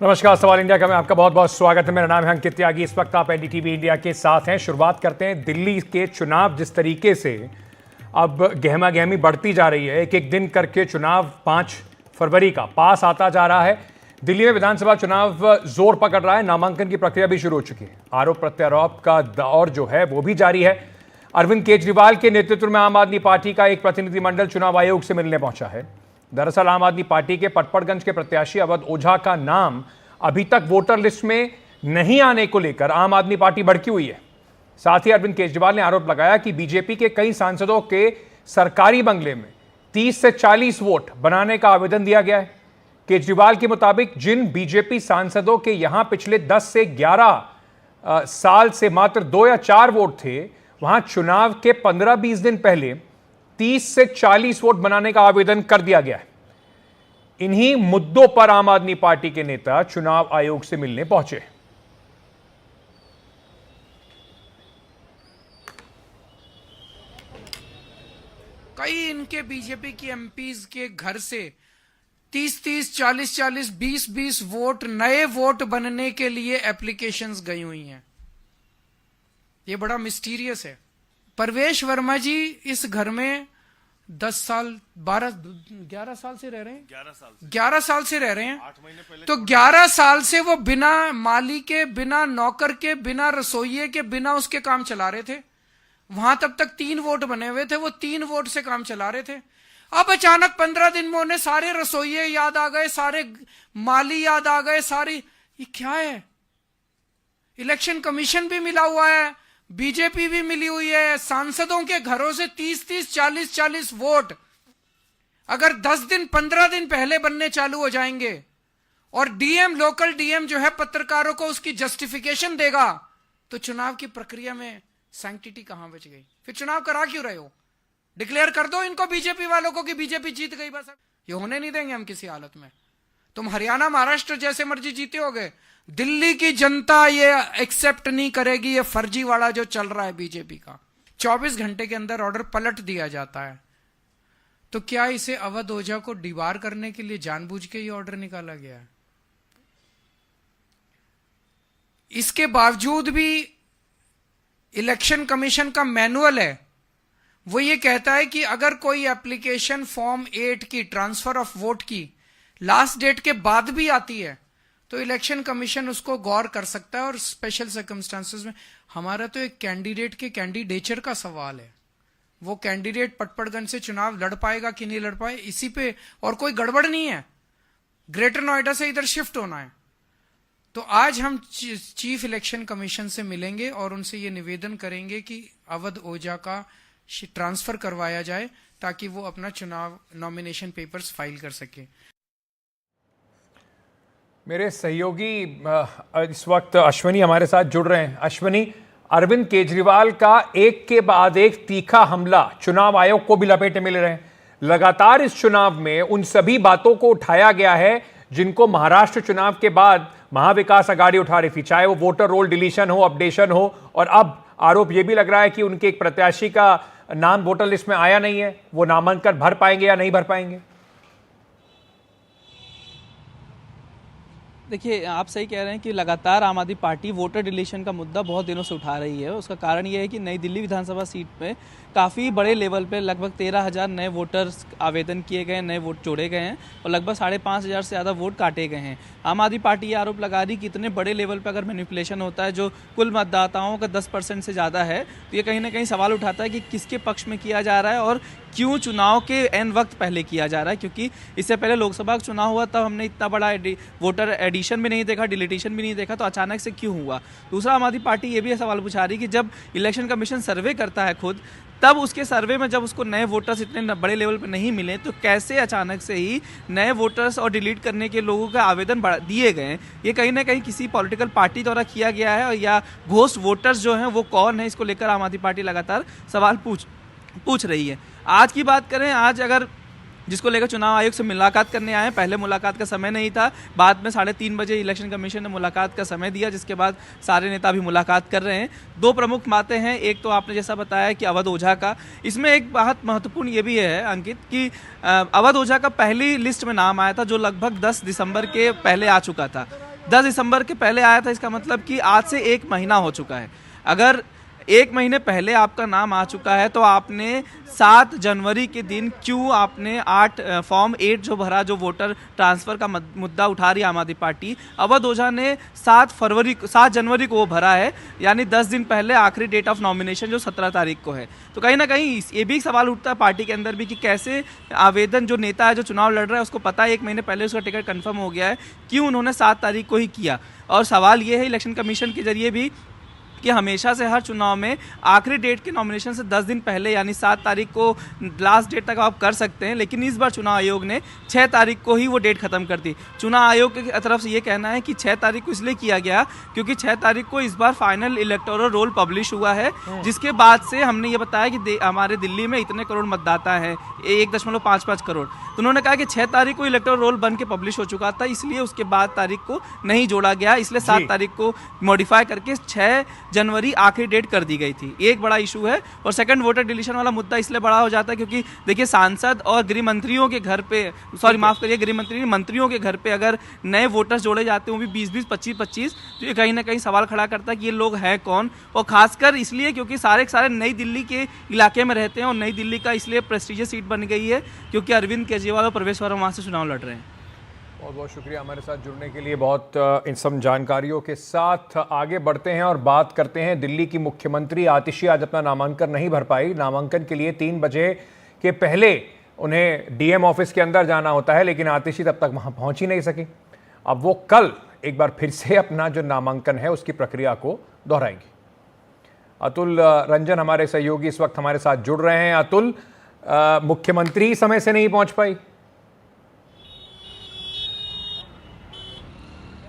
नमस्कार, सवाल इंडिया का में आपका बहुत बहुत स्वागत है। मेरा नाम है अंकित त्यागी। इस वक्त आप एनडीटीवी इंडिया के साथ हैं। शुरुआत करते हैं दिल्ली के चुनाव। जिस तरीके से अब गहमा गहमी बढ़ती जा रही है, एक एक दिन करके चुनाव 5 फरवरी का पास आता जा रहा है। दिल्ली में विधानसभा चुनाव जोर पकड़ रहा है। नामांकन की प्रक्रिया भी शुरू हो चुकी है। आरोप प्रत्यारोप का दौर जो है वो भी जारी है। अरविंद केजरीवाल के नेतृत्व में आम आदमी पार्टी का एक प्रतिनिधिमंडल चुनाव आयोग से मिलने पहुंचा है। दरअसल आम आदमी पार्टी के पटपड़गंज के प्रत्याशी अवध ओझा का नाम अभी तक वोटर लिस्ट में नहीं आने को लेकर आम आदमी पार्टी भड़की हुई है। साथ ही अरविंद केजरीवाल ने आरोप लगाया कि बीजेपी के कई सांसदों के सरकारी बंगले में 30 से 40 वोट बनाने का आवेदन दिया गया है। केजरीवाल के मुताबिक जिन बीजेपी सांसदों के यहां पिछले 10 से 11 साल से मात्र 2 या 4 वोट थे, वहां चुनाव के 15-20 दिन पहले 30 से 40 वोट बनाने का आवेदन कर दिया गया है। इन्हीं मुद्दों पर आम आदमी पार्टी के नेता चुनाव आयोग से मिलने पहुंचे। कई इनके बीजेपी की एमपीज के घर से 30-30, 40-40, 20-20 वोट, नए वोट बनने के लिए एप्लीकेशंस गई हुई हैं। ये बड़ा मिस्टीरियस है। परवेश वर्मा जी इस घर में 10 साल 11 साल से रह रहे हैं। 11 साल से रह रहे हैं। 8 महीने पहले तो 11 साल से वो बिना माली के, बिना नौकर के, बिना रसोइये के, बिना उसके काम चला रहे थे। वहां तब तक 3 वोट बने हुए थे। वो 3 वोट से काम चला रहे थे। अब अचानक 15 दिन में उन्हें सारे रसोइये याद आ गए, सारे माली याद आ गए, सारी ये क्या है? इलेक्शन कमीशन भी मिला हुआ है, बीजेपी भी मिली हुई है। सांसदों के घरों से 30-30, 40-40 वोट अगर 10 दिन 15 दिन पहले बनने चालू हो जाएंगे और डीएम, लोकल डीएम जो है पत्रकारों को उसकी जस्टिफिकेशन देगा, तो चुनाव की प्रक्रिया में सैंक्टिटी कहां बच गई? फिर चुनाव करा क्यों रहे हो? डिक्लेयर कर दो इनको, बीजेपी वालों को, कि बीजेपी जीत गई। बस ये होने नहीं देंगे हम किसी हालत में। तुम हरियाणा, महाराष्ट्र जैसे मर्जी जीते होगे, दिल्ली की जनता ये एक्सेप्ट नहीं करेगी। ये फर्जीवाड़ा जो चल रहा है बीजेपी का, 24 घंटे के अंदर ऑर्डर पलट दिया जाता है। तो क्या इसे अवध ओझा को डिबार करने के लिए जानबूझ के ये ऑर्डर निकाला गया है? इसके बावजूद भी इलेक्शन कमीशन का मैनुअल है, वो ये कहता है कि अगर कोई एप्लीकेशन फॉर्म 8 की, ट्रांसफर ऑफ वोट की, लास्ट डेट के बाद भी आती है तो इलेक्शन कमीशन उसको गौर कर सकता है। और स्पेशल सर्कमस्टांसेस में हमारा तो एक कैंडिडेट के कैंडिडेचर का सवाल है। वो कैंडिडेट पटपड़गंज से चुनाव लड़ पाएगा कि नहीं लड़ पाए, इसी पे, और कोई गड़बड़ नहीं है। ग्रेटर नोएडा से इधर शिफ्ट होना है। तो आज हम चीफ इलेक्शन कमीशन से मिलेंगे और उनसे ये निवेदन करेंगे कि अवध ओझा का ट्रांसफर करवाया जाए ताकि वो अपना चुनाव नॉमिनेशन पेपर्स फाइल कर सके। मेरे सहयोगी इस वक्त अश्विनी हमारे साथ जुड़ रहे हैं। अश्विनी, अरविंद केजरीवाल का एक के बाद एक तीखा हमला चुनाव आयोग को भी लपेटे मिल रहे हैं। लगातार इस चुनाव में उन सभी बातों को उठाया गया है जिनको महाराष्ट्र चुनाव के बाद महाविकास आघाड़ी उठा रही थी, चाहे वो वोटर रोल डिलीशन हो, अपडेशन हो, और अब आरोप यह भी लग रहा है कि उनके एक प्रत्याशी का नाम वोटर लिस्ट में आया नहीं है। वो नामांकन भर पाएंगे या नहीं भर पाएंगे? देखिए, आप सही कह रहे हैं कि लगातार आम आदमी पार्टी वोटर डिलीशन का मुद्दा बहुत दिनों से उठा रही है। उसका कारण ये है कि नई दिल्ली विधानसभा सीट में काफ़ी बड़े लेवल पे लगभग 13,000 नए वोटर्स आवेदन किए गए हैं, नए वोट जोड़े गए हैं और लगभग 5,500 से ज़्यादा वोट काटे गए हैं। आम आदमी पार्टी ये आरोप लगा रही कि इतने बड़े लेवल पर अगर मैनिपुलेशन होता है जो कुल मतदाताओं का 10% से ज़्यादा है, तो ये कहीं ना कहीं सवाल उठाता है कि किसके पक्ष में किया जा रहा है और क्यों चुनाव के एन वक्त पहले किया जा रहा है। क्योंकि इससे पहले लोकसभा का चुनाव हुआ तब हमने इतना बड़ा वोटर एडिशन भी नहीं देखा, डिलीटेशन भी नहीं देखा, तो अचानक से क्यों हुआ? दूसरा, आम आदमी पार्टी ये भी सवाल पूछा रही कि जब इलेक्शन कमीशन सर्वे करता है खुद, तब उसके सर्वे में जब उसको नए वोटर्स इतने बड़े लेवल पर नहीं मिले तो कैसे अचानक से ही नए वोटर्स और डिलीट करने के लोगों का आवेदन दिए गए? ये कहीं ना कहीं किसी पॉलिटिकल पार्टी द्वारा किया गया है, और या घोस्ट वोटर्स जो हैं वो कौन है, इसको लेकर आम आदमी पार्टी लगातार सवाल पूछ रही है। आज की बात करें, आज अगर जिसको लेकर चुनाव आयोग से मुलाकात करने आए, पहले मुलाकात का समय नहीं था, बाद में 3:30 बजे इलेक्शन कमीशन ने मुलाकात का समय दिया, जिसके बाद सारे नेता भी मुलाकात कर रहे हैं। 2 प्रमुख बातें हैं। एक तो आपने जैसा बताया कि अवध ओझा का, इसमें एक बात महत्वपूर्ण ये भी है अंकित कि अवध ओझा का पहली लिस्ट में नाम आया था जो लगभग 10 दिसंबर के पहले आ चुका था। 10 दिसंबर के पहले आया था, इसका मतलब कि आज से 1 महीना हो चुका है। अगर 1 महीने पहले आपका नाम आ चुका है तो आपने 7 जनवरी के दिन क्यों आपने फॉर्म 8 जो भरा, जो वोटर ट्रांसफ़र का मुद्दा उठा रही आम आदमी पार्टी, अवध ओझा ने 7 जनवरी को वो भरा है, यानी 10 दिन पहले आखिरी डेट ऑफ नॉमिनेशन जो 17 तारीख को है। तो कहीं ना कहीं ये भी एक सवाल उठता है पार्टी के अंदर भी कि कैसे आवेदन जो नेता है जो चुनाव लड़ रहा है उसको पता है 1 महीने पहले उसका टिकट कन्फर्म हो गया है, क्यों उन्होंने 7 तारीख को ही किया। और सवाल ये है इलेक्शन कमीशन के जरिए भी कि हमेशा से हर चुनाव में आखिरी डेट के नॉमिनेशन से 10 दिन पहले यानी 7 तारीख को लास्ट डेट तक आप कर सकते हैं, लेकिन इस बार चुनाव आयोग ने 6 तारीख को ही वो डेट खत्म कर दी। चुनाव आयोग की तरफ से ये कहना है कि 6 तारीख को इसलिए किया गया क्योंकि 6 तारीख को इस बार फाइनल इलेक्टोरल रोल पब्लिश हुआ है, जिसके बाद से हमने ये बताया कि हमारे दिल्ली में इतने करोड़ मतदाता हैं, 1.55 करोड़। तो उन्होंने कहा कि 6 तारीख को इलेक्टोरल रोल बन के पब्लिश हो चुका था, इसलिए उसके बाद तारीख को नहीं जोड़ा गया, इसलिए 7 तारीख को मॉडिफाई करके 6 जनवरी आखिरी डेट कर दी गई थी। एक बड़ा इशू है। और सेकंड वोटर डिलीशन वाला मुद्दा इसलिए बड़ा हो जाता है क्योंकि देखिए सांसद और गृह मंत्रियों के घर पे, सॉरी माफ करिए, गृह मंत्री मंत्रियों के घर पे अगर नए वोटर्स जोड़े जाते हैं वो भी 20-20, 25-25, तो ये कहीं ना कहीं सवाल खड़ा करता है कि ये लोग हैं कौन। और खासकर इसलिए क्योंकि सारे के सारे नई दिल्ली के इलाके में रहते हैं और नई दिल्ली का इसलिए प्रेस्टिजियस सीट बन गई है क्योंकि अरविंद केजरीवाल और प्रवेश वर्मा वहाँ से चुनाव लड़ रहे हैं। बहुत बहुत शुक्रिया हमारे साथ जुड़ने के लिए। बहुत इन सब जानकारियों के साथ आगे बढ़ते हैं और बात करते हैं दिल्ली की मुख्यमंत्री आतिशी आज अपना नामांकन नहीं भर पाई। नामांकन के लिए 3 बजे के पहले उन्हें डीएम ऑफिस के अंदर जाना होता है, लेकिन आतिशी तब तक वहां पहुंच ही नहीं सकी। अब वो कल एक बार फिर से अपना जो नामांकन है उसकी प्रक्रिया को दोहराएंगी। अतुल रंजन हमारे सहयोगी इस वक्त हमारे साथ जुड़ रहे हैं। अतुल, मुख्यमंत्री समय से नहीं पहुंच पाई?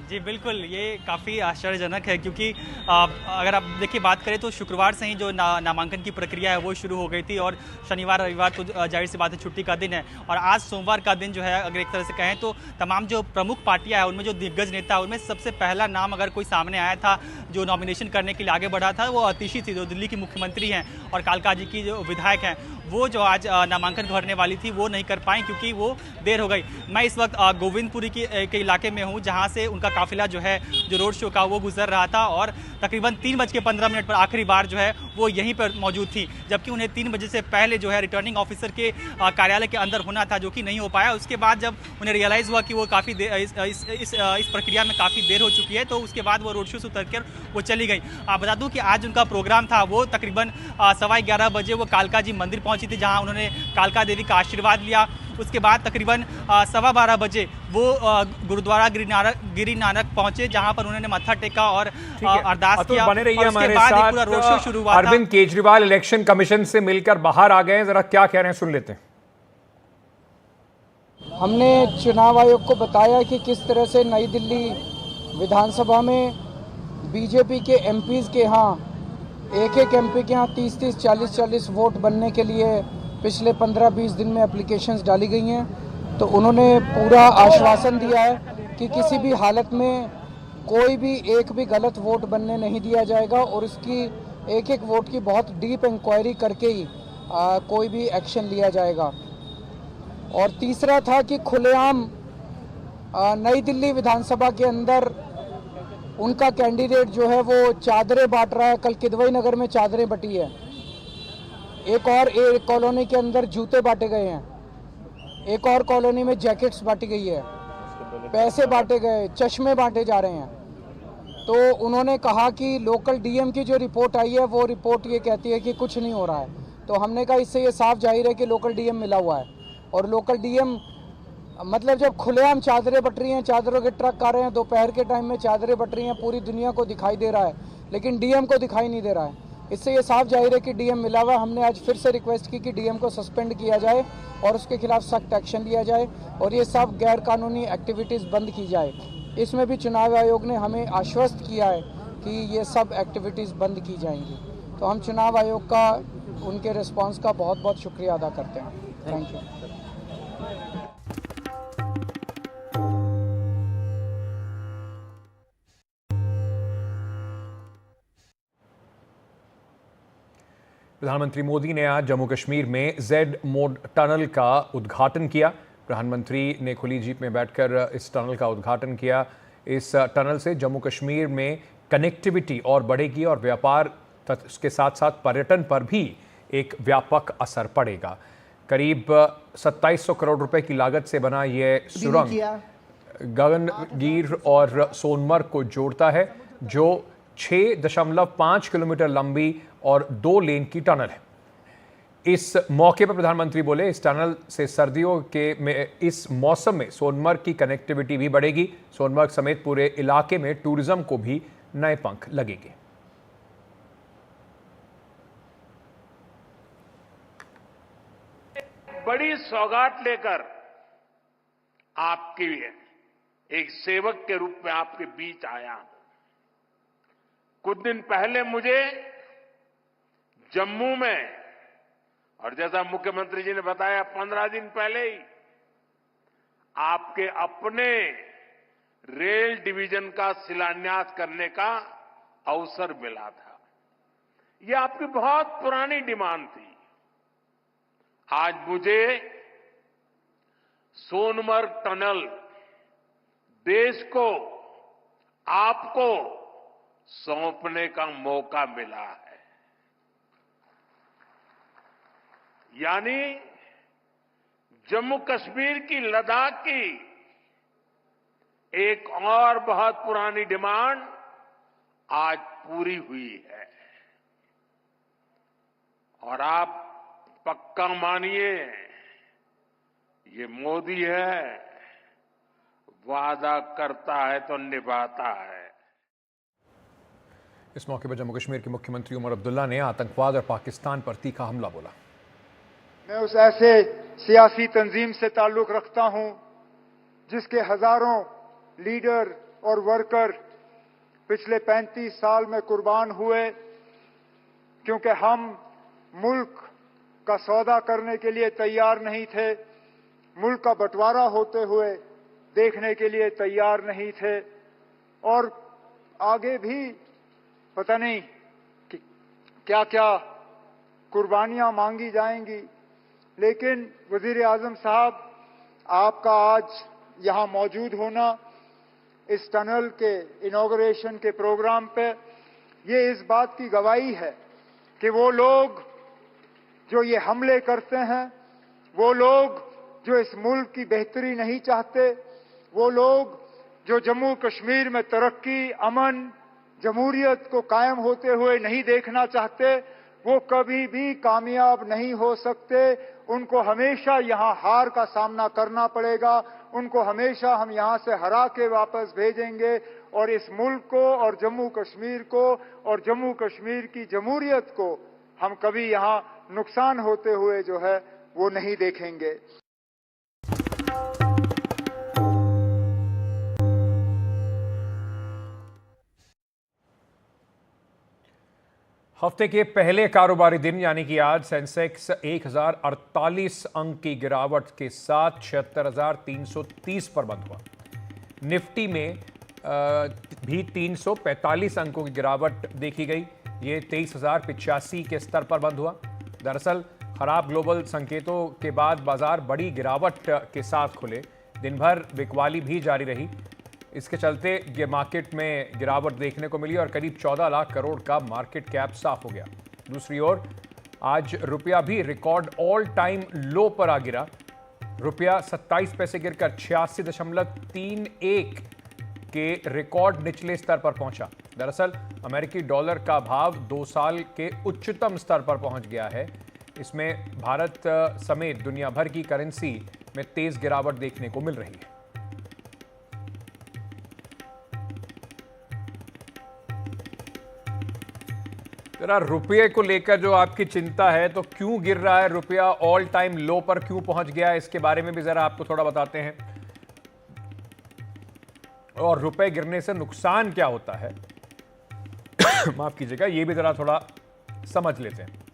जी बिल्कुल, ये काफ़ी आश्चर्यजनक है क्योंकि अगर आप देखिए बात करें तो शुक्रवार से ही जो नामांकन की प्रक्रिया है वो शुरू हो गई थी और शनिवार रविवार तो जाहिर सी बात है छुट्टी का दिन है और आज सोमवार का दिन जो है अगर एक तरह से कहें तो तमाम जो प्रमुख पार्टियां हैं उनमें जो दिग्गज नेता है उनमें सबसे पहला नाम अगर कोई सामने आया था जो नॉमिनेशन करने के लिए आगे बढ़ा था वो आतिशी थी, जो दिल्ली की मुख्यमंत्री हैं और कालका जी की जो विधायक हैं, वो जो आज नामांकन भरने वाली थी वो नहीं कर पाई क्योंकि वो देर हो गई। मैं इस वक्त गोविंदपुरी के इलाके में हूँ जहाँ से उनका काफिला जो है जो रोड शो का वो गुजर रहा था और तकरीबन 3:15 पर आखिरी बार जो है वो यहीं पर मौजूद थी, जबकि उन्हें 3 बजे से पहले जो है रिटर्निंग ऑफिसर के कार्यालय के अंदर होना था जो कि नहीं हो पाया। उसके बाद जब उन्हें रियलाइज़ हुआ कि वो काफ़ी इस प्रक्रिया में काफ़ी देर हो चुकी है तो उसके बाद वो रोड शो से उतर कर वो चली गई। बता दूं कि आज उनका प्रोग्राम था वो तकरीबन 11:15 बजे वो कालका जी मंदिर पहुंची थी जहां उन्होंने कालका देवी का आशीर्वाद लिया। उसके बाद तकरीबन 12:15 बजे वो गुरुद्वारा गिरी नानक पहुंचे जहां पर उन्होंने मत्था टेका और अरदास किया। बने रहिए और उसके हमारे बाद एक साथ। पूरा रोड शो शुरू हुआ था। अरविंद केजरीवाल इलेक्शन कमीशन से मिलकर बाहर आ गए, जरा क्या कह रहे हैं सुन लेते हैं। हमने चुनाव आयोग को बताया कि किस तरह से नई दिल्ली विधानसभा में बीजेपी के एमपीज़ के यहाँ एक एमपी के यहाँ 30-30, 40-40 वोट बनने के लिए पिछले 15-20 दिन में एप्लीकेशंस डाली गई हैं। तो उन्होंने पूरा आश्वासन दिया है कि किसी भी हालत में कोई भी एक भी गलत वोट बनने नहीं दिया जाएगा और इसकी एक वोट की बहुत डीप इंक्वायरी करके ही कोई भी एक्शन लिया जाएगा। और तीसरा था कि खुलेआम नई दिल्ली विधानसभा के अंदर उनका कैंडिडेट जो है वो चादरें बांट रहा है। कल किदवई नगर में चादरें बटी है, एक कॉलोनी के अंदर जूते बांटे गए हैं, एक और कॉलोनी में जैकेट्स बांटी गई है, पैसे बांटे गए, चश्मे बांटे जा रहे हैं। तो उन्होंने कहा कि लोकल डीएम की जो रिपोर्ट आई है वो रिपोर्ट ये कहती है कि कुछ नहीं हो रहा है। तो हमने कहा इससे ये साफ जाहिर है कि लोकल डीएम मिला हुआ है और लोकल डीएम मतलब जब खुलेआम चादरें बट रही हैं, चादरों के ट्रक आ रहे हैं, दोपहर के टाइम में चादरें बट रही हैं, पूरी दुनिया को दिखाई दे रहा है लेकिन डीएम को दिखाई नहीं दे रहा है। इससे ये साफ जाहिर है कि डीएम मिला हुआ। हमने आज फिर से रिक्वेस्ट की कि डीएम को सस्पेंड किया जाए और उसके खिलाफ सख्त एक्शन लिया जाए और ये सब गैर कानूनी एक्टिविटीज़ बंद की जाए। इसमें भी चुनाव आयोग ने हमें आश्वस्त किया है कि ये सब एक्टिविटीज़ बंद की जाएंगी। तो हम चुनाव आयोग का उनके रिस्पांस का बहुत बहुत शुक्रिया अदा करते हैं। Thank you. प्रधानमंत्री मोदी ने आज जम्मू कश्मीर में जेड मोड टनल का उद्घाटन किया। प्रधानमंत्री ने खुली जीप में बैठकर इस टनल का उद्घाटन किया। इस टनल से जम्मू कश्मीर में कनेक्टिविटी और बढ़ेगी और व्यापार के साथ साथ पर्यटन पर भी एक व्यापक असर पड़ेगा। करीब 2700 करोड़ रुपए की लागत से बना ये सुरंग गगनगीर और सोनमर्ग को जोड़ता है, जो 6.5 किलोमीटर लंबी और 2 लेन की टनल है। इस मौके पर प्रधानमंत्री बोले, इस टनल से सर्दियों के में इस मौसम में सोनमर्ग की कनेक्टिविटी भी बढ़ेगी। सोनमर्ग समेत पूरे इलाके में टूरिज्म को भी नए पंख लगेंगे। बड़ी सौगात लेकर आपकी एक सेवक के रूप में आपके बीच आया। कुछ दिन पहले मुझे जम्मू में, और जैसा मुख्यमंत्री जी ने बताया 15 दिन पहले ही आपके अपने रेल डिवीजन का शिलान्यास करने का अवसर मिला था। यह आपकी बहुत पुरानी डिमांड थी। आज मुझे सोनमर्ग टनल देश को, आपको सौंपने का मौका मिला है। यानी जम्मू कश्मीर की, लद्दाख की एक और बहुत पुरानी डिमांड आज पूरी हुई है। और आप पक्का मानिए, ये मोदी है, वादा करता है तो निभाता है। इस मौके पर जम्मू कश्मीर के मुख्यमंत्री उमर अब्दुल्ला ने आतंकवाद और पाकिस्तान पर तीखा हमला बोला। मैं उस ऐसे सियासी तंजीम से ताल्लुक रखता हूं जिसके हजारों लीडर और वर्कर पिछले 35 साल में कुर्बान हुए, क्योंकि हम मुल्क का सौदा करने के लिए तैयार नहीं थे, मुल्क का बंटवारा होते हुए देखने के लिए तैयार नहीं थे, और आगे भी पता नहीं कि क्या क्या कुर्बानियां मांगी जाएंगी। लेकिन वजीर आजम साहब, आपका आज यहां मौजूद होना इस टनल के इनॉग्रेशन के प्रोग्राम पे, ये इस बात की गवाही है कि वो लोग जो ये हमले करते हैं, वो लोग जो इस मुल्क की बेहतरी नहीं चाहते, वो लोग जो जम्मू कश्मीर में तरक्की, अमन, जमहूरियत को कायम होते हुए नहीं देखना चाहते, वो कभी भी कामयाब नहीं हो सकते। उनको हमेशा यहां हार का सामना करना पड़ेगा। उनको हमेशा हम यहां से हरा के वापस भेजेंगे, और इस मुल्क को और जम्मू कश्मीर को और जम्मू कश्मीर की जमहूरियत को हम कभी यहां नुकसान होते हुए जो है वो नहीं देखेंगे। हफ्ते के पहले कारोबारी दिन यानी कि आज सेंसेक्स 1048 अंक की गिरावट के साथ 76,330 पर बंद हुआ। निफ्टी में भी 345 अंकों की गिरावट देखी गई। ये 23,085 के स्तर पर बंद हुआ। दरअसल खराब ग्लोबल संकेतों के बाद बाजार बड़ी गिरावट के साथ खुले। दिन भर बिकवाली भी जारी रही। इसके चलते ये मार्केट में गिरावट देखने को मिली और करीब 14 लाख करोड़ का मार्केट कैप साफ हो गया। दूसरी ओर आज रुपया भी रिकॉर्ड ऑल टाइम लो पर आ गिरा। रुपया 27 पैसे गिरकर 86.31 के रिकॉर्ड निचले स्तर पर पहुंचा। दरअसल अमेरिकी डॉलर का भाव 2 साल के उच्चतम स्तर पर पहुंच गया है। इसमें भारत समेत दुनिया भर की करेंसी में तेज गिरावट देखने को मिल रही है। जरा रुपये को लेकर जो आपकी चिंता है, तो क्यों गिर रहा है रुपया, ऑल टाइम लो पर क्यों पहुंच गया है, इसके बारे में भी जरा आपको थोड़ा बताते हैं। और रुपए गिरने से नुकसान क्या होता है माफ कीजिएगा, ये भी जरा थोड़ा समझ लेते हैं।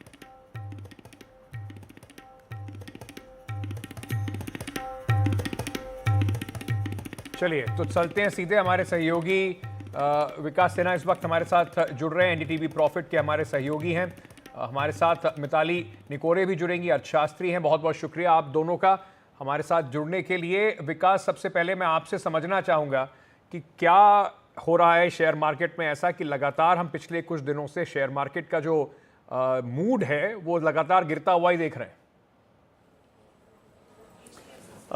चलिए तो चलते हैं सीधे। हमारे सहयोगी विकास सिन्हा इस वक्त हमारे साथ जुड़ रहे हैं, एनडीटीवी प्रॉफिट के हमारे सहयोगी हैं। हमारे साथ मिताली निकोरे भी जुड़ेंगी, अर्थशास्त्री हैं। बहुत बहुत शुक्रिया आप दोनों का हमारे साथ जुड़ने के लिए। विकास, सबसे पहले मैं आपसे समझना चाहूँगा कि क्या हो रहा है शेयर मार्केट में ऐसा कि लगातार हम पिछले कुछ दिनों से शेयर मार्केट का जो मूड है वो लगातार गिरता हुआ ही देख रहे हैं।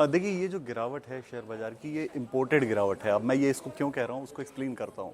देखिए, ये जो गिरावट है शेयर बाजार की, ये इंपोर्टेड गिरावट है। अब मैं ये इसको क्यों कह रहा हूँ उसको एक्सप्लेन करता हूँ।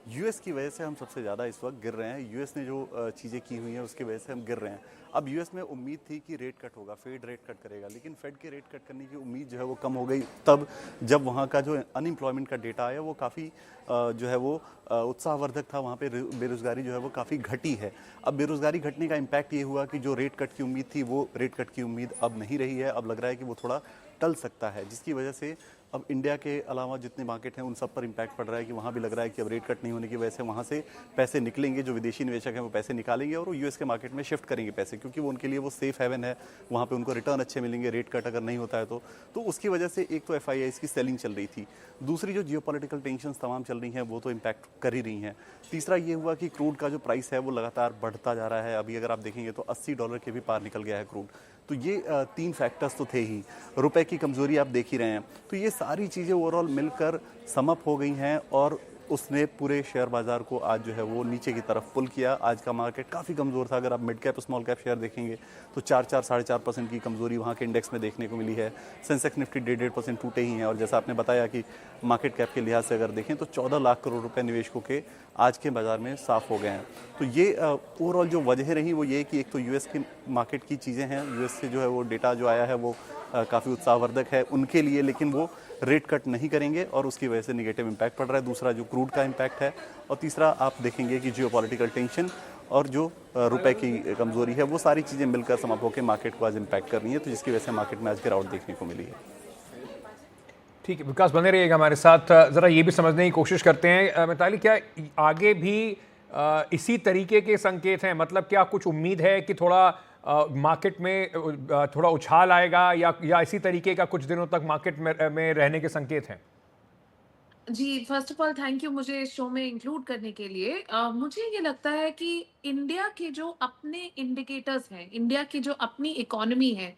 यूएस की वजह से हम सबसे ज़्यादा इस वक्त गिर रहे हैं। यूएस ने जो चीज़ें की हुई हैं उसकी वजह से हम गिर रहे हैं। अब यूएस में उम्मीद थी कि रेट कट होगा, फेड रेट कट करेगा, लेकिन फेड के रेट कट करने की उम्मीद जो है वो कम हो गई तब जब वहाँ का जो अनएम्प्लॉयमेंट का डेटा आया वो काफ़ी जो है वो उत्साहवर्धक था। वहाँ पे बेरोज़गारी जो है वो काफ़ी घटी है। अब बेरोज़गारी घटने का इम्पैक्ट ये हुआ कि जो रेट कट की उम्मीद थी वो रेट कट की उम्मीद अब नहीं रही है। अब लग रहा है कि वो थोड़ा टल सकता है, जिसकी वजह से अब इंडिया के अलावा जितने मार्केट हैं उन सब पर इम्पैक्ट पड़ रहा है कि वहाँ भी लग रहा है कि अब रेट कट नहीं होने की वजह से वहाँ से पैसे निकलेंगे। जो विदेशी निवेशक हैं वो पैसे निकालेंगे और वो यूएस के मार्केट में शिफ्ट करेंगे पैसे, क्योंकि वो उनके लिए वो सेफ हेवन है। वहाँ पे उनको रिटर्न अच्छे मिलेंगे रेट कट अगर नहीं होता है तो उसकी वजह से एक तो FIIs की सेलिंग चल रही थी, दूसरी जो जियोपॉलिटिकल टेंशंस तमाम चल रही हैं वो तो इम्पैक्ट कर ही रही हैं। तीसरा ये हुआ कि क्रूड का जो प्राइस है वो लगातार बढ़ता जा रहा है। अभी अगर आप देखेंगे तो $80 के भी पार निकल गया है क्रूड। तो ये 3 फैक्टर्स तो थे ही। रुपए की कमज़ोरी आप देख ही रहे हैं। तो ये सारी चीज़ें ओवरऑल मिलकर सम अप हो गई हैं और उसने पूरे शेयर बाज़ार को आज जो है वो नीचे की तरफ पुल किया। आज का मार्केट काफ़ी कमज़ोर था। अगर आप mid cap small cap share देखेंगे तो 4-4.5% की कमज़ोरी वहाँ के इंडेक्स में देखने को मिली है। सेंसेक्स निफ्टी 1.5% टूटे ही हैं। और जैसा आपने बताया कि मार्केट कैप के लिहाज से अगर देखें तो 14 लाख करोड़ रुपए निवेशकों के आज के बाज़ार में साफ हो गए हैं। तो ये ओवरऑल जो वजह रही वो ये कि एक तो यूएस की मार्केट की चीज़ें हैं, यूएस से जो है वो डेटा जो आया है वो काफ़ी उत्साहवर्धक है उनके लिए, लेकिन वो रेट कट नहीं करेंगे और उसकी वजह से नेगेटिव इम्पैक्ट पड़ रहा है। दूसरा जो क्रूड का इम्पैक्ट है और तीसरा आप देखेंगे कि जियोपॉलिटिकल टेंशन और जो रुपए की कमज़ोरी है वो सारी चीज़ें मिलकर समाप्त होकर मार्केट को आज इम्पैक्ट कर रही है, तो जिसकी वजह से मार्केट में आज गिरावट देखने को मिली है। ठीक है, विकास बने रहिएगा हमारे साथ। ज़रा ये भी समझने की कोशिश करते हैं मिताली, क्या आगे भी इसी तरीके के संकेत हैं? मतलब क्या कुछ उम्मीद है कि थोड़ा मार्केट में थोड़ा उछाल आएगा या इसी तरीके का कुछ दिनों तक मार्केट में रहने के संकेत हैं? जी, first of all thank you मुझे इस शो में इंक्लूड करने के लिए। मुझे ये लगता है कि इंडिया के जो अपने इंडिकेटर्स हैं, इंडिया की जो अपनी इकोनॉमी है,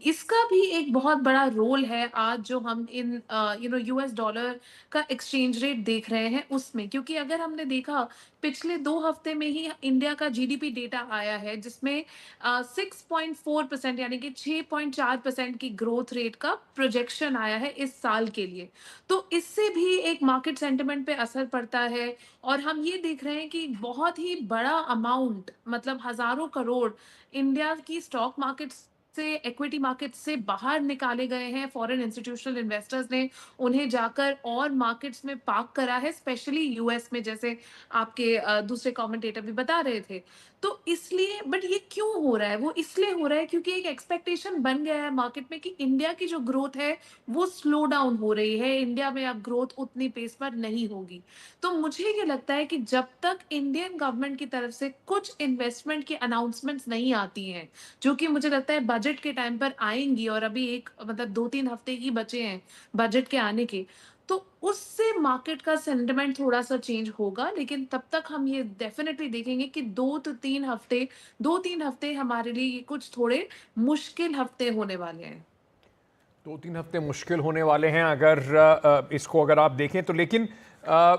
इसका भी एक बहुत बड़ा रोल है आज जो हम इन यूएस डॉलर का एक्सचेंज रेट देख रहे हैं उसमें। क्योंकि अगर हमने देखा पिछले 2 हफ्ते में ही इंडिया का जीडीपी डेटा आया है जिसमें 6.4% यानी कि 6.4% की ग्रोथ रेट का प्रोजेक्शन आया है इस साल के लिए। तो इससे भी एक मार्केट सेंटिमेंट पे असर पड़ता है और हम ये देख रहे हैं कि बहुत ही बड़ा अमाउंट, मतलब हजारों करोड़ इंडिया की स्टॉक मार्केट से, इक्विटी मार्केट से बाहर निकाले गए हैं। फॉरेन इंस्टीट्यूशनल इन्वेस्टर्स ने उन्हें जाकर और मार्केट्स में पार्क करा है, स्पेशली यूएस में, जैसे आपके दूसरे कमेंटेटर भी बता रहे थे। तो इसलिए, बट ये क्यों हो रहा है? वो इसलिए हो रहा है क्योंकि एक एक्सपेक्टेशन बन गया है मार्केट में कि इंडिया की जो ग्रोथ है वो स्लो डाउन हो रही है, इंडिया में अब ग्रोथ उतनी पेस पर नहीं होगी। तो मुझे ये लगता है कि जब तक इंडियन गवर्नमेंट की तरफ से कुछ इन्वेस्टमेंट की अनाउंसमेंट्स नहीं आती हैं, जो कि मुझे लगता है बजट के टाइम पर आएंगी, और अभी एक मतलब 2-3 हफ्ते ही बचे हैं बजट के आने के, तो उससे मार्केट का सेंटिमेंट थोड़ा सा चेंज होगा। लेकिन तब तक हम ये डेफिनेटली देखेंगे कि 2-3 हफ्ते हमारे लिए कुछ थोड़े मुश्किल हफ्ते होने वाले हैं। 2-3 हफ्ते मुश्किल होने वाले हैं अगर इसको अगर आप देखें तो। लेकिन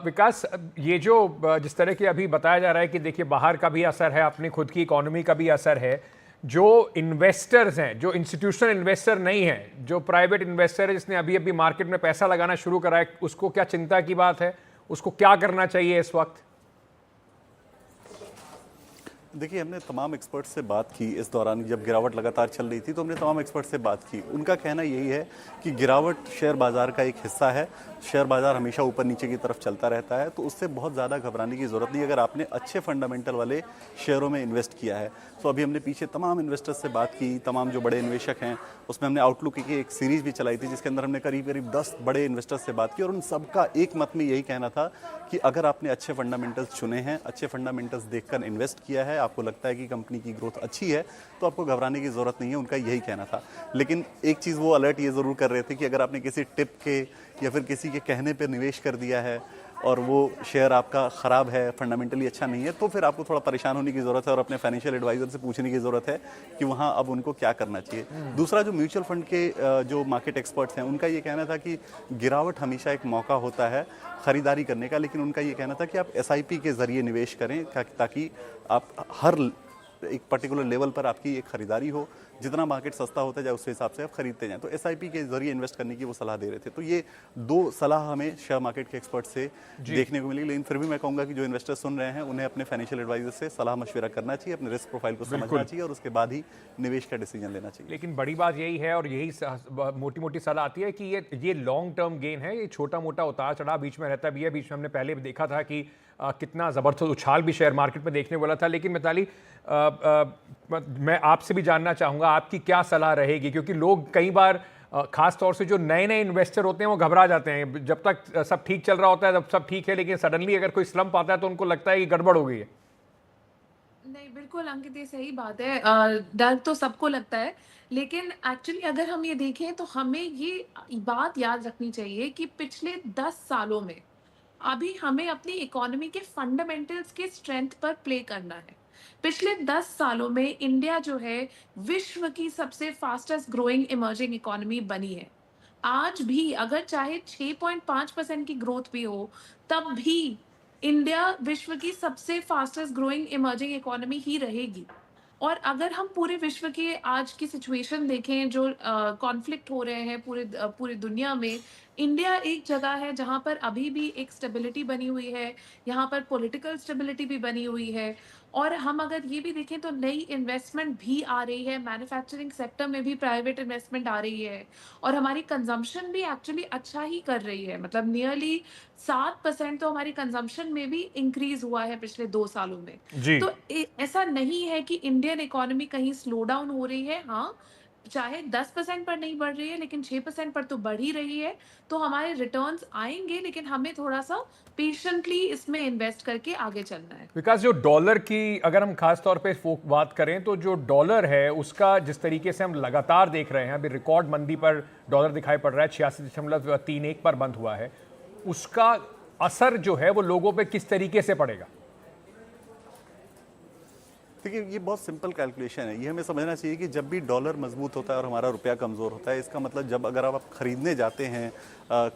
विकास, ये जो जिस तरह की अभी बताया जा रहा है कि देखिए बाहर का भी असर है, अपनी खुद की इकोनॉमी का भी असर है, जो इन्वेस्टर्स हैं, जो इंस्टीट्यूशनल इन्वेस्टर नहीं हैं, जो प्राइवेट इन्वेस्टर है जिसने अभी अभी मार्केट में पैसा लगाना शुरू करा है, उसको क्या चिंता की बात है? उसको क्या करना चाहिए इस वक्त? देखिए, हमने तमाम एक्सपर्ट से बात की इस दौरान, जब गिरावट लगातार चल रही थी तो हमने तमाम एक्सपर्ट से बात की। उनका कहना यही है कि गिरावट शेयर बाजार का एक हिस्सा है। शेयर बाजार हमेशा ऊपर नीचे की तरफ चलता रहता है, तो उससे बहुत ज़्यादा घबराने की ज़रूरत नहीं अगर आपने अच्छे फंडामेंटल वाले शेयरों में इन्वेस्ट किया है। तो अभी हमने पीछे तमाम इन्वेस्टर्स से बात की, तमाम जो बड़े निवेशक हैं, उसमें हमने आउटलुक की एक सीरीज़ भी चलाई थी जिसके अंदर हमने करीब 10 बड़े इन्वेस्टर्स से बात की और उन सबका एक मत में यही कहना था कि अगर आपने अच्छे फंडामेंटल्स चुने हैं, अच्छे फंडामेंटल्स देखकर इन्वेस्ट किया है, आपको लगता है कि कंपनी की ग्रोथ अच्छी है, तो आपको घबराने की ज़रूरत नहीं है, उनका यही कहना था। लेकिन एक चीज़ वो अलर्ट ये ज़रूर कर रहे थे कि अगर आपने किसी टिप के या फिर किसी के कहने पर निवेश कर दिया है और वो शेयर आपका ख़राब है, फंडामेंटली अच्छा नहीं है, तो फिर आपको थोड़ा परेशान होने की ज़रूरत है और अपने फाइनेंशियल एडवाइज़र से पूछने की ज़रूरत है कि वहाँ अब उनको क्या करना चाहिए। दूसरा, जो म्यूचुअल फंड के जो मार्केट एक्सपर्ट्स हैं, उनका ये कहना था कि गिरावट हमेशा एक मौका होता है ख़रीदारी करने का, लेकिन उनका ये कहना था कि आप SIP के ज़रिए निवेश करें ताकि आप हर एक पर्टिकुलर लेवल पर आपकी एक खरीदारी हो, जितना मार्केट सस्ता होता जाए उस हिसाब से आप खरीदते जाएं। तो SIP के जरिए इन्वेस्ट करने की वो सलाह दे रहे थे। तो ये दो सलाह हमें शेयर मार्केट के एक्सपर्ट से देखने को मिली, लेकिन फिर भी मैं कहूँगा कि जो इन्वेस्टर सुन रहे हैं उन्हें अपने फाइनेंशियल एडवाइजर से सलाह मशवरा करना चाहिए, अपने रिस्क प्रोफाइल को समझना चाहिए और उसके बाद ही निवेश का डिसीजन लेना चाहिए। लेकिन बड़ी बात यही है और यही मोटी मोटी सलाह आती है कि ये लॉन्ग टर्म गेन है, ये छोटा मोटा उतार चढ़ाव बीच में रहता भी है। बीच में हमने पहले भी देखा था कि कितना ज़बरदस्त उछाल भी शेयर मार्केट में देखने वाला था। लेकिन मिताली, मैं आपसे भी जानना चाहूँगा आपकी क्या सलाह रहेगी, क्योंकि लोग कई बार खास तौर से जो नए नए इन्वेस्टर होते हैं वो घबरा जाते हैं। जब तक सब ठीक चल रहा होता है तब सब ठीक है, लेकिन सडनली अगर कोई स्लम्प आता है तो उनको लगता है कि गड़बड़ हो गई है। नहीं, बिल्कुल अंकित, ये सही बात है। डर तो सबको लगता है, लेकिन एक्चुअली अगर हम ये देखें तो हमें ये बात याद रखनी चाहिए कि पिछले 10 सालों में अभी हमें अपनी इकोनॉमी के फंडामेंटल्स के स्ट्रेंथ पर प्ले करना है। पिछले 10 सालों में इंडिया जो है विश्व की सबसे फास्टेस्ट ग्रोइंग इमर्जिंग इकोनॉमी बनी है। आज भी अगर चाहे 6.5% की ग्रोथ भी हो, तब भी इंडिया विश्व की सबसे फास्टेस्ट ग्रोइंग इमर्जिंग इकोनॉमी ही रहेगी। और अगर हम पूरे विश्व के आज की सिचुएशन देखें, जो कॉन्फ्लिक्ट हो रहे हैं पूरी दुनिया में, इंडिया एक जगह है जहां पर अभी भी एक स्टेबिलिटी बनी हुई है, यहाँ पर पॉलिटिकल स्टेबिलिटी भी बनी हुई है। और हम अगर ये भी देखें तो नई इन्वेस्टमेंट भी आ रही है, मैन्युफैक्चरिंग सेक्टर में भी प्राइवेट इन्वेस्टमेंट आ रही है, और हमारी कंजम्पशन भी एक्चुअली अच्छा ही कर रही है। मतलब नियरली 7% तो हमारी कंजम्पशन में भी इंक्रीज हुआ है पिछले 2 सालों में। जी। तो ऐसा नहीं है कि इंडियन इकोनॉमी कहीं स्लो डाउन हो रही है। हाँ, चाहे 10% पर नहीं बढ़ रही है, लेकिन 6% पर तो बढ़ ही रही है। तो हमारे रिटर्न्स आएंगे, लेकिन हमें थोड़ा सा पेशेंटली इसमें इन्वेस्ट करके आगे चलना है। विकास, जो डॉलर की अगर हम खास तौर पे बात करें तो जो डॉलर है उसका जिस तरीके से हम लगातार देख रहे हैं, अभी रिकॉर्ड मंदी पर डॉलर दिखाई पड़ रहा है, 86.31 पर बंद हुआ है। उसका असर जो है वो लोगों पे किस तरीके से पड़ेगा? देखिए, ये बहुत सिंपल कैलकुलेशन है। ये हमें समझना चाहिए कि जब भी डॉलर मजबूत होता है और हमारा रुपया कमज़ोर होता है, इसका मतलब जब अगर आप खरीदने जाते हैं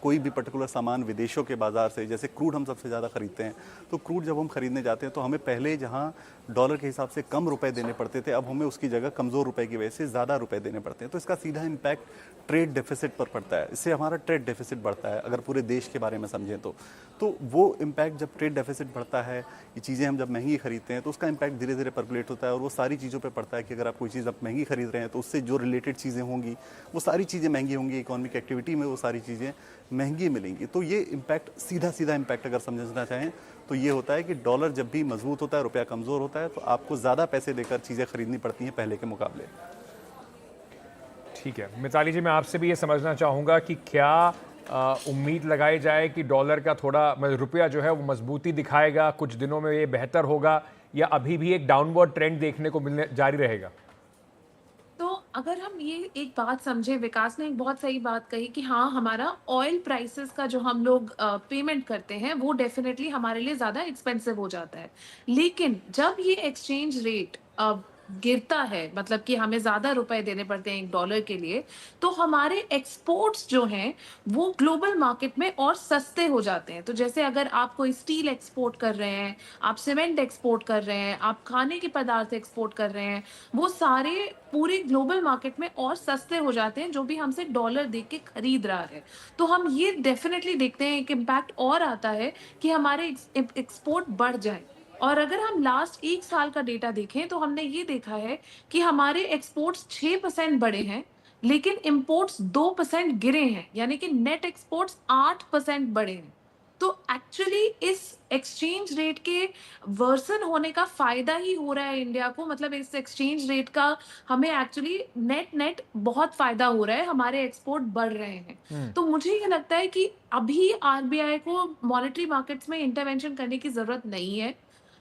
कोई भी पर्टिकुलर सामान विदेशों के बाज़ार से, जैसे क्रूड हम सबसे ज़्यादा खरीदते हैं, तो क्रूड जब हम खरीदने जाते हैं तो हमें पहले जहाँ डॉलर के हिसाब से कम रुपए देने पड़ते थे, अब हमें उसकी जगह कमज़ोर रुपए की वजह से ज़्यादा रुपए देने पड़ते हैं। तो इसका सीधा इम्पैक्ट ट्रेड डेफिसिट पर पड़ता है। इससे हमारा ट्रेड डेफिसिट बढ़ता है, अगर पूरे देश के बारे में समझें तो वो इम्पैक्ट, जब ट्रेड डेफिसिट बढ़ता है, ये चीज़ें हम जब महंगी खरीदते हैं तो उसका इम्पैक्ट धीरे धीरे परकुलेट होता है और वो सारी चीज़ों पे पड़ता है कि अगर आप कोई चीज़ आप महंगी खरीद रहे हैं तो उससे जो रिलेटेड चीज़ें होंगी वो सारी चीज़ें महंगी होंगी, इकोनॉमिक एक्टिविटी में वो सारी चीज़ें महंगी मिलेंगी। तो ये इम्पैक्ट, सीधा इम्पैक्ट अगर समझना चाहें तो ये होता है कि डॉलर जब भी मजबूत होता है, रुपया कमज़ोर होता है, तो आपको ज़्यादा पैसे देकर चीज़ें खरीदनी पड़ती हैं पहले के मुकाबले। ठीक है मिताली जी, मैं आपसे भी ये समझना चाहूँगा कि क्या उम्मीद लगाई जाए कि डॉलर का थोड़ा रुपया जो है वो मजबूती दिखाएगा, कुछ दिनों में ये बेहतर होगा, या अभी भी एक डाउनवर्ड ट्रेंड देखने को मिलने जारी रहेगा? तो अगर हम ये एक बात समझे, विकास ने एक बहुत सही बात कही कि हाँ, हमारा ऑयल प्राइसेस का जो हम लोग पेमेंट करते हैं वो डेफिनेटली हमारे लिए ज़्यादा एक्सपेंसिव हो जाता है। लेकिन जब ये एक्सचेंज रेट गिरता है, मतलब कि हमें ज़्यादा रुपए देने पड़ते हैं $1 के लिए, तो हमारे एक्सपोर्ट्स जो हैं वो ग्लोबल मार्केट में और सस्ते हो जाते हैं। तो जैसे अगर आप कोई स्टील एक्सपोर्ट कर रहे हैं, आप सीमेंट एक्सपोर्ट कर रहे हैं, आप खाने के पदार्थ एक्सपोर्ट कर रहे हैं, वो सारे पूरे ग्लोबल मार्केट में और सस्ते हो जाते हैं, जो भी हमसे डॉलर दे के खरीद रहा है। तो हम ये डेफिनेटली देखते हैं एक इम्पैक्ट और आता है कि हमारे एक्सपोर्ट बढ़ जाए। और अगर हम लास्ट 1 साल का डेटा देखें तो हमने ये देखा है कि हमारे एक्सपोर्ट्स 6% बढ़े हैं, लेकिन इंपोर्ट्स 2% गिरे हैं, यानी कि नेट एक्सपोर्ट्स 8% बढ़े हैं। तो एक्चुअली इस एक्सचेंज रेट के वर्सन होने का फायदा ही हो रहा है इंडिया को। मतलब इस एक्सचेंज रेट का हमें एक्चुअली नेट बहुत फायदा हो रहा है, हमारे एक्सपोर्ट बढ़ रहे हैं। तो मुझे ये लगता है कि अभी आरबीआई को मॉनेटरी मार्केट्स में इंटरवेंशन करने की जरूरत नहीं है।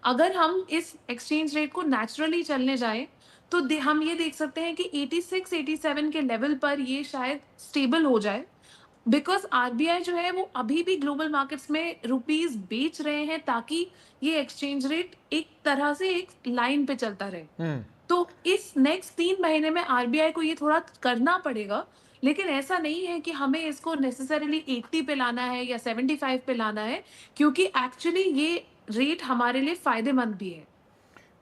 अगर हम इस एक्सचेंज रेट को नेचुरली चलने जाएं तो हम ये देख सकते हैं कि 86-87 के लेवल पर ये शायद स्टेबल हो जाए। बिकॉज आरबीआई जो है वो अभी भी ग्लोबल मार्केट्स में रुपीस बेच रहे हैं ताकि ये एक्सचेंज रेट एक तरह से एक लाइन पे चलता रहे। तो इस नेक्स्ट 3 महीने में आरबीआई को ये थोड़ा करना पड़ेगा, लेकिन ऐसा नहीं है कि हमें इसको नेसेसरीली 80 पे लाना है या 75 पे लाना है, क्योंकि एक्चुअली ये रेट हमारे लिए फायदेमंद भी है।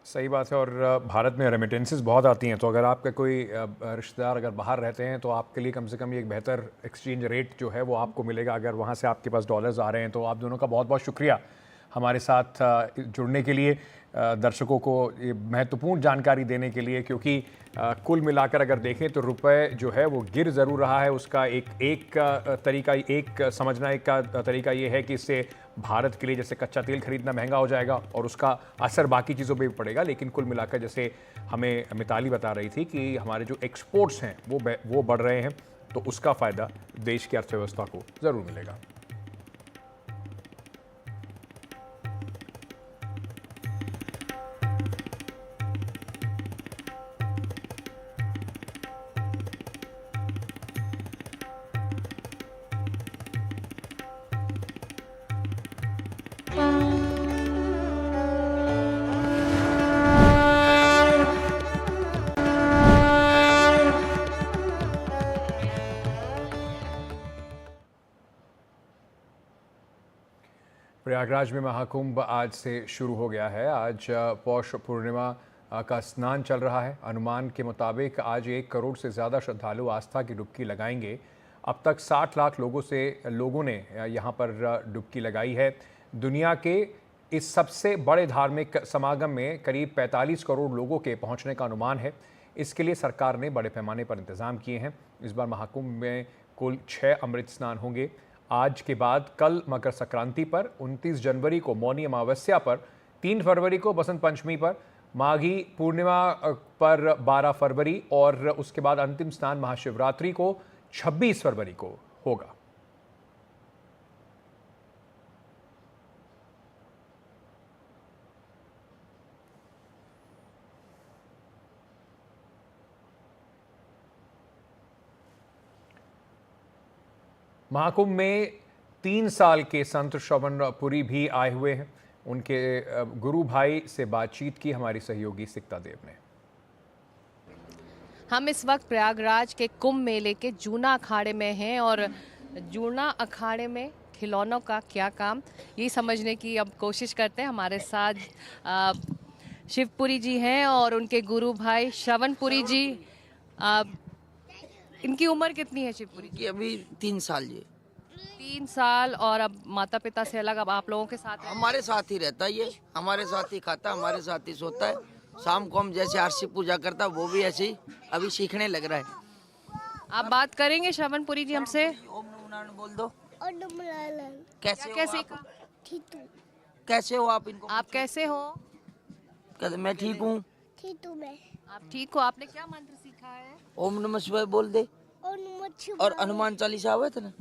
सही बात है। और भारत में रेमिटेंसेस बहुत आती हैं, तो अगर आपका कोई रिश्तेदार अगर बाहर रहते हैं तो आपके लिए कम से कम ये एक बेहतर एक्सचेंज रेट जो है वो आपको मिलेगा अगर वहाँ से आपके पास डॉलर्स आ रहे हैं। तो आप दोनों का बहुत बहुत शुक्रिया हमारे साथ जुड़ने के लिए, दर्शकों को ये महत्वपूर्ण जानकारी देने के लिए, क्योंकि कुल मिलाकर अगर देखें तो रुपए जो है वो गिर ज़रूर रहा है। उसका एक तरीका, एक समझना एक का तरीका ये है कि इससे भारत के लिए जैसे कच्चा तेल खरीदना महंगा हो जाएगा और उसका असर बाकी चीज़ों पे भी पड़ेगा, लेकिन कुल मिलाकर जैसे हमें मिताली बता रही थी कि हमारे जो एक्सपोर्ट्स हैं वो बढ़ रहे हैं, तो उसका फ़ायदा देश की अर्थव्यवस्था को ज़रूर मिलेगा। प्रयागराज में महाकुंभ आज से शुरू हो गया है। आज पौष पूर्णिमा का स्नान चल रहा है। अनुमान के मुताबिक आज 1 करोड़ से ज़्यादा श्रद्धालु आस्था की डुबकी लगाएंगे। अब तक 60 लाख लोगों ने यहाँ पर डुबकी लगाई है। दुनिया के इस सबसे बड़े धार्मिक समागम में करीब 45 करोड़ लोगों के पहुँचने का अनुमान है। इसके लिए सरकार ने बड़े पैमाने पर इंतज़ाम किए हैं। इस बार महाकुंभ में कुल 6 अमृत स्नान होंगे। आज के बाद कल मकर संक्रांति पर, 29 जनवरी को मौनी अमावस्या पर, 3 फरवरी को बसंत पंचमी पर, माघी पूर्णिमा पर 12 फरवरी और उसके बाद अंतिम स्नान महाशिवरात्रि को 26 फरवरी को होगा। महाकुंभ में 3 साल के संत श्रवण पुरी भी आए हुए हैं। उनके गुरु भाई से बातचीत की हमारी सहयोगी सिकता देव ने। हम इस वक्त प्रयागराज के कुंभ मेले के जूना अखाड़े में हैं और जूना अखाड़े में खिलौनों का क्या काम, ये समझने की अब कोशिश करते हैं। हमारे साथ शिवपुरी जी हैं और उनके गुरु भाई श्रवणपुरी जी। इनकी उम्र कितनी है शिवपुरी जी? अभी 3 साल जी। 3 साल। और अब माता पिता से अलग अब आप लोगों के साथ है? हमारे साथ ही रहता है ये, हमारे साथ ही खाता, हमारे साथ ही सोता है। शाम को हम जैसे आरसी पूजा करता वो भी ऐसे ही अभी सीखने लग रहा है। आप बात करेंगे श्रवणपुरी जी हमसे? ओम नमो नारायण बोल दो। कैसे कैसे हो आप? इनको आप कैसे हो? कहते मैं ठीक हूँ। आप ठीक हो? आपने क्या मंत्र सीखा है? ओम नमः शिवाय बोल दे। और हनुमान चालीसा आवे थे ना,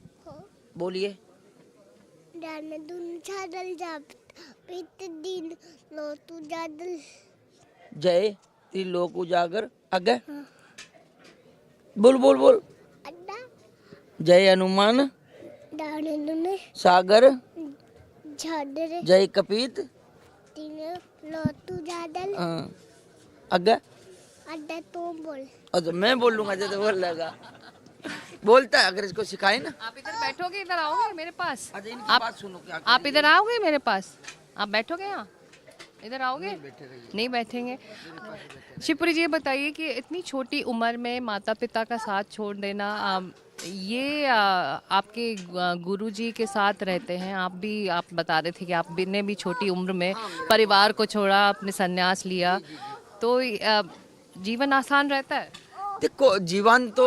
बोलिए। जय त्रिलोक उजागर अगे। बोल बोल बोल। जय हनुमान सागर जय कपीत अगे। अच्छा मैं बोल लूंगा, जैसे बोल लगा बोलता है। अगर इसको सिखाए ना। आप इधर बैठोगे, इधर आओगे मेरे पास? अच्छा इनकी बात सुनो। क्या आप इधर आओगे मेरे पास? आप बैठोगे यहाँ? इधर आओगे? नहीं बैठेंगे। शिवपुरी जी, ये बताइए कि इतनी छोटी उम्र में माता पिता का साथ छोड़ देना, ये आपके गुरुजी के साथ रहते हैं, आप बता रहे थे कि आप ने भी छोटी उम्र में परिवार को छोड़ा, अपने संन्यास लिया, तो जीवन आसान रहता है? देखो जीवन तो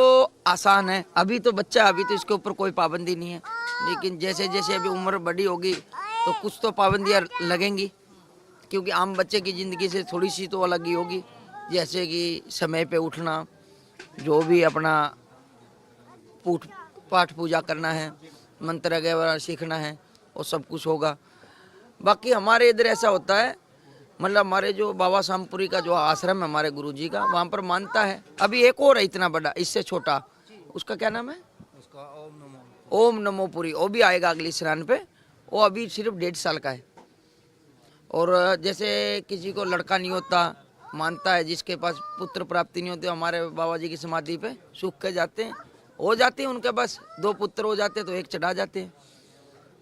आसान है, अभी तो बच्चा, अभी तो इसके ऊपर कोई पाबंदी नहीं है, लेकिन जैसे जैसे अभी उम्र बड़ी होगी तो कुछ तो पाबंदियाँ लगेंगी, क्योंकि आम बच्चे की ज़िंदगी से थोड़ी सी तो अलग ही होगी। जैसे कि समय पे उठना, जो भी अपना पाठ पूजा करना है, मंत्र वगैरह सीखना है, वो सब कुछ होगा। बाकी हमारे इधर ऐसा होता है, मतलब हमारे जो बाबा शामपुरी का जो आश्रम है हमारे गुरुजी का, वहाँ पर मानता है। अभी एक और है इतना बड़ा, इससे छोटा, उसका क्या नाम है? उसका ओम नमो पुरी, वो भी आएगा अगली स्नान पे। वो अभी सिर्फ 1.5 साल का है। और जैसे किसी को लड़का नहीं होता, मानता है, जिसके पास पुत्र प्राप्ति नहीं होती, हमारे बाबा जी की समाधि पे सूख के जाते हैं, हो जाते हैं उनके पास 2 पुत्र हो जाते हैं तो एक चढ़ा जाते हैं।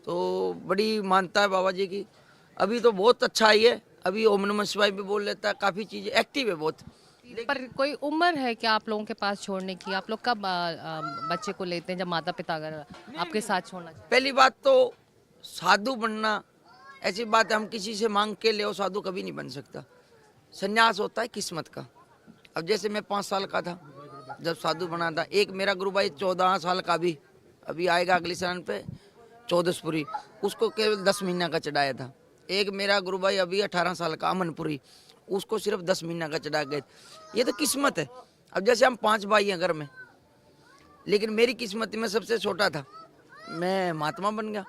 तो बड़ी मानता है बाबा जी की। अभी तो बहुत अच्छा ही है, अभी ओम नमः शिवाय भी बोल लेता है, काफ़ी चीज़ें एक्टिव है बहुत। पर कोई उम्र है क्या आप लोगों के पास छोड़ने की? आप लोग कब बच्चे को लेते हैं, जब माता पिता अगर आपके साथ छोड़ना चाहते? पहली बात तो साधु बनना ऐसी बात है, हम किसी से मांग के ले साधु कभी नहीं बन सकता। संन्यास होता है किस्मत का। अब जैसे मैं 5 साल का था जब साधु बना था। एक मेरा गुरु भाई 14 साल का भी अभी आएगा अगले स्नान पे, 14पुरी, उसको केवल 10 महीना का चढ़ाया था। एक मेरा गुरु भाई अभी 18 साल का अमनपुरी, उसको सिर्फ 10 महीना का चढ़ा गए। ये तो किस्मत है। अब जैसे हम 5 भाई हैं घर में, लेकिन मेरी किस्मत में सबसे छोटा था, मैं महात्मा बन गया,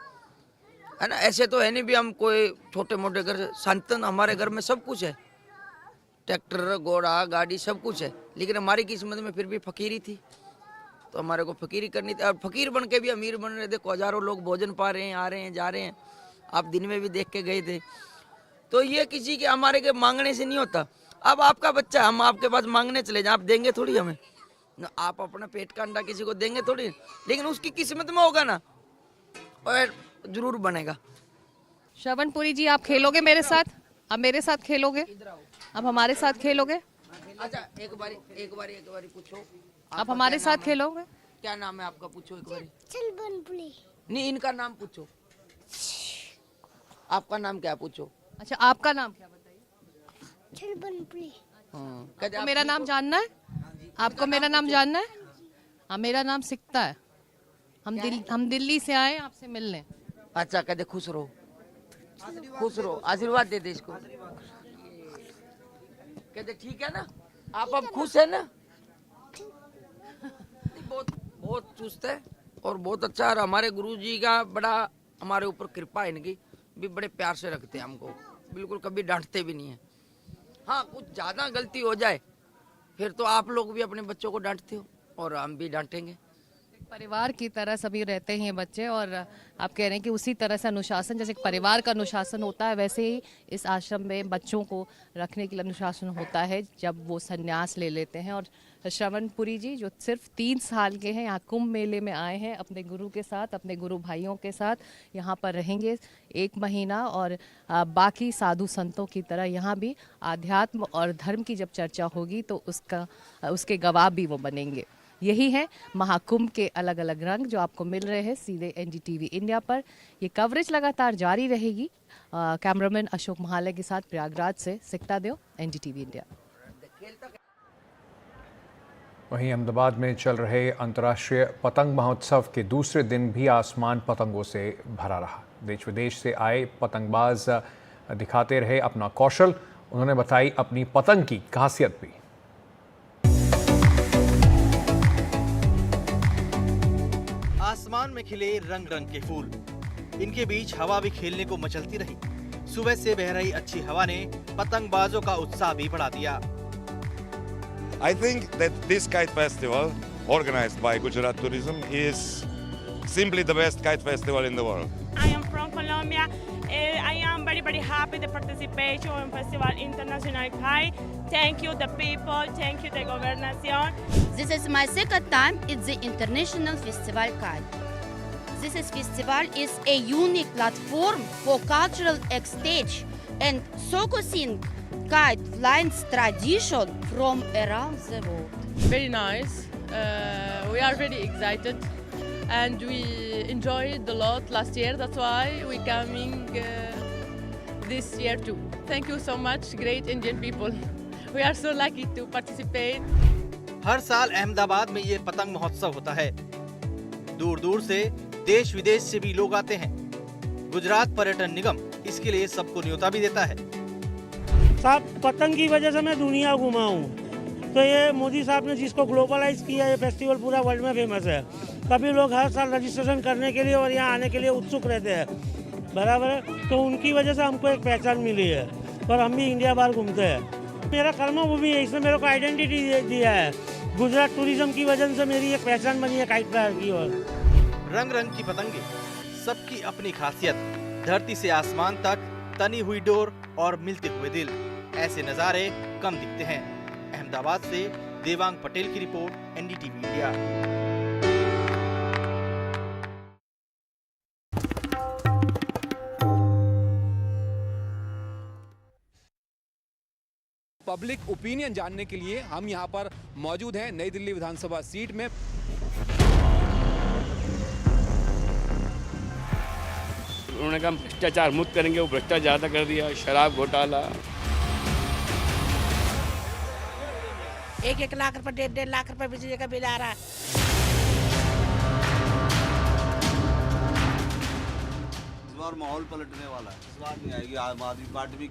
है ना। ऐसे तो है नहीं भी हम कोई छोटे मोटे घर से, संतन हमारे घर में सब कुछ है, ट्रैक्टर घोड़ा गाड़ी सब कुछ है, लेकिन हमारी किस्मत में फिर भी फकीरी थी, तो हमारे को फकीरी करनी थी। और फकीर बन के भी अमीर बन रहे थे, हजारों लोग भोजन पा रहे हैं, आ रहे हैं, जा रहे हैं। आप दिन में भी देख के गए थे। तो ये किसी के हमारे के मांगने से नहीं होता। अब आपका बच्चा, हम आपके पास मांगने चले जाए, आप देंगे थोड़ी हमें ना, आप अपना पेट का अंडा किसी को देंगे थोड़ी, लेकिन उसकी किस्मत में होगा ना, और जरूर बनेगा। श्रवणपुरी जी, आप खेलोगे मेरे साथ? अब मेरे साथ खेलोगे? अब हमारे साथ खेलोगे? अच्छा एक बारी पूछो, आप हमारे साथ खेलोगे? क्या नाम है आपका? पूछो एक बारी। नहीं, इनका नाम पूछो। आपका नाम क्या पूछो? अच्छा, आपका नाम क्या बताइए? आपको मेरा नाम जानना है? आपको मेरा नाम जानना है? हाँ, मेरा नाम सिकता है। हम दिल्ली से आए आपसे मिलने। अच्छा, कहते खुश रहो, खुश रहो, आशीर्वाद दे दे इसको। कहते ठीक है ना, आप अब खुश है ना? बहुत बहुत चुस्त है और बहुत अच्छा। और हमारे गुरुजी का बड़ा हमारे ऊपर कृपा है, इनकी भी बड़े प्यार से रखते हैं हमको, बिल्कुल कभी डांटते भी नहीं है। हाँ, कुछ ज्यादा गलती हो जाए फिर तो आप लोग भी अपने बच्चों को डांटते हो और हम भी डांटेंगे। परिवार की तरह सभी रहते हैं बच्चे, और आप कह रहे हैं कि उसी तरह से अनुशासन, जैसे परिवार का अनुशासन होता है, वैसे ही इस आश्रम में बच्चों को रखने के लिए अनुशासन होता है जब वो संन्यास ले लेते हैं। और श्रवणपुरी जी जो सिर्फ 3 साल के हैं, यहाँ कुंभ मेले में आए हैं अपने गुरु के साथ, अपने गुरु भाइयों के साथ यहाँ पर रहेंगे 1 महीना, और बाकी साधु संतों की तरह यहाँ भी आध्यात्म और धर्म की जब चर्चा होगी तो उसके गवाह भी वो बनेंगे। यही है महाकुंभ के अलग अलग रंग जो आपको मिल रहे हैं सीधे एनडीटीवी इंडिया पर। ये कवरेज लगातार जारी रहेगी। कैमरामैन अशोक महाले के साथ प्रयागराज से सिकता देव, एनडीटीवी इंडिया। वहीं अहमदाबाद में चल रहे अंतर्राष्ट्रीय पतंग महोत्सव के दूसरे दिन भी आसमान पतंगों से भरा रहा। देश विदेश से आए पतंगबाज दिखाते रहे अपना कौशल। उन्होंने बताई अपनी पतंग की खासियत भी। आसमान में खिले रंग रंग के फूल, इनके बीच हवा भी खेलने को मचलती रही। सुबह से बह रही अच्छी हवा ने पतंगबाजों का उत्साह भी बढ़ा दिया। I think that this kite festival, organized by Gujarat Tourism, is simply the best kite festival in the world. I am from Colombia. I am very happy the participation in Festival International Kite. Thank you the people, thank you the governation. This is my second time at the International Festival Kite. This festival is a unique platform for cultural exchange and showcasing kite flying tradition from around the world. Very nice. We are very excited and we enjoyed a lot last year. That's why we coming this year too. Thank you so much, great Indian people. We are so lucky to participate. हर साल अहमदाबाद में ये पतंग महोत्सव होता है। दूर दूर से देश विदेश से भी लोग आते हैं। गुजरात पर्यटन निगम इसके लिए सबको न्योता भी देता है। साहब, पतंग की वजह से मैं दुनिया घुमा हूँ, तो ये मोदी साहब ने जिसको ग्लोबलाइज किया, ये फेस्टिवल पूरा वर्ल्ड में फेमस है। सभी लोग हर साल रजिस्ट्रेशन करने के लिए और यहाँ आने के लिए उत्सुक रहते हैं, बराबर है। तो उनकी वजह से हमको एक पहचान मिली है और हम भी इंडिया बाहर घूमते हैं। मेरा कर्मभूमि है, इसने मेरे को आइडेंटिटी दिया है। गुजरात टूरिज्म की वजह से मेरी एक पहचान बनी है काइट फ्लायर की। और रंग रंग की पतंगे, सबकी अपनी खासियत, धरती से आसमान तक तनी हुई डोर और मिलते हुए दिल, ऐसे नजारे कम दिखते हैं। अहमदाबाद से देवांग पटेल की report, NDTV India. Public opinion जानने के लिए हम यहाँ पर मौजूद हैं नई दिल्ली विधानसभा सीट में। उन्होंने कहा भ्रष्टाचार मुक्त करेंगे, वो भ्रष्टाचार ज़्यादा कर दिया, शराब घोटाला। 1-1 लाख रुपए 1.5 लाख रुपए बिजली का बिल आ रहा है। इस बार माहौल पलटने वाला है, इस बार नहीं आएगी आम आदमी पार्टी भी।